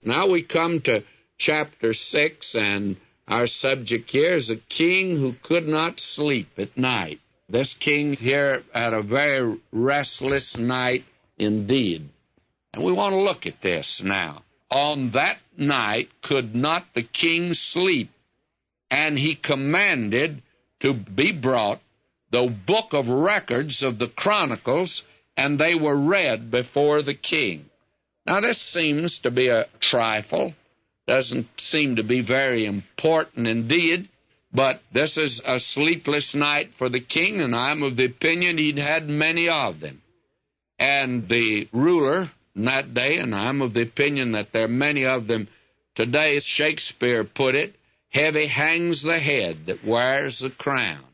Now we come to chapter 6, and our subject here is a king who could not sleep at night. This king here had a very restless night indeed. And we want to look at this now. On that night could not the king sleep, and he commanded to be brought the book of records of the Chronicles, and they were read before the king. Now this seems to be a trifle, doesn't seem to be very important indeed, but this is a sleepless night for the king, and I'm of the opinion he'd had many of them. And the ruler in that day, and I'm of the opinion that there are many of them today, as Shakespeare put it, heavy hangs the head that wears the crown.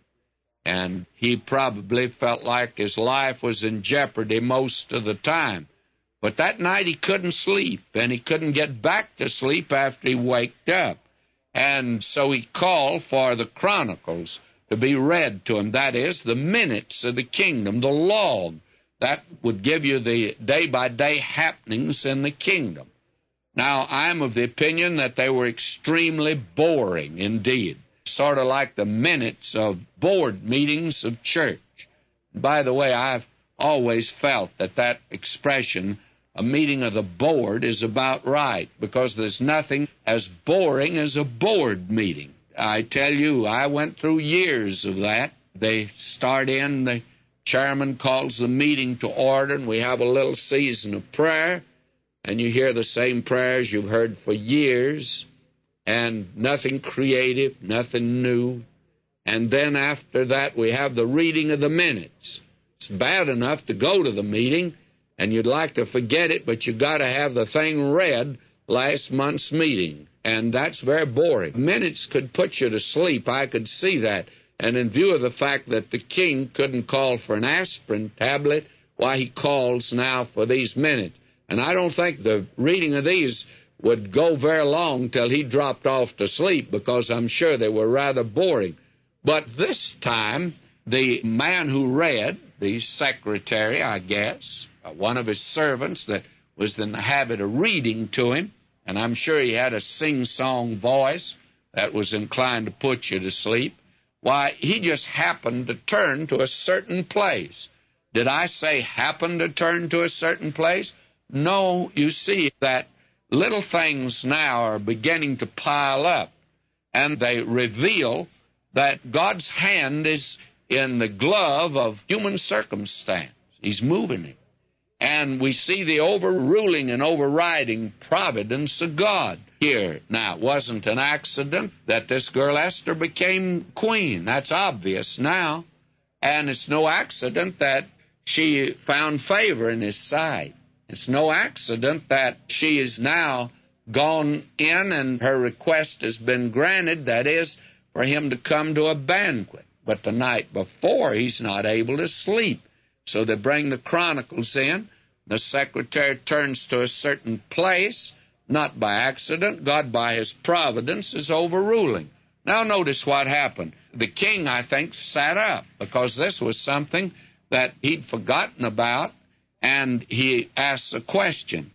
And he probably felt like his life was in jeopardy most of the time. But that night he couldn't sleep, and he couldn't get back to sleep after he waked up. And so he called for the Chronicles to be read to him. That is, the minutes of the kingdom, the log. That would give you the day-by-day happenings in the kingdom. Now, I'm of the opinion that they were extremely boring indeed, sort of like the minutes of board meetings of church. By the way, I've always felt that expression, a meeting of the board, is about right, because there's nothing as boring as a board meeting. I tell you, I went through years of that. They start in, the chairman calls the meeting to order, and we have a little season of prayer, and you hear the same prayers you've heard for years, and nothing creative, nothing new. And then after that, we have the reading of the minutes. It's bad enough to go to the meeting, and you'd like to forget it, but you've got to have the thing read last month's meeting, and that's very boring. Minutes could put you to sleep, I could see that. And in view of the fact that the king couldn't call for an aspirin tablet, why, he calls now for these minutes. And I don't think the reading of these would go very long till he dropped off to sleep, because I'm sure they were rather boring. But this time, the man who read, the secretary, I guess, one of his servants that was in the habit of reading to him, and I'm sure he had a sing-song voice that was inclined to put you to sleep, why, he just happened to turn to a certain place. Did I say happened to turn to a certain place? No, you see that little things now are beginning to pile up, and they reveal that God's hand is in the glove of human circumstance. He's moving it. And we see the overruling and overriding providence of God here. Now, it wasn't an accident that this girl Esther became queen. That's obvious now. And it's no accident that she found favor in his sight. It's no accident that she is now gone in and her request has been granted, that is, for him to come to a banquet. But the night before, he's not able to sleep. So they bring the Chronicles in. The secretary turns to a certain place, not by accident. God, by his providence, is overruling. Now notice what happened. The king, I think, sat up, because this was something that he'd forgotten about, and he asks a question.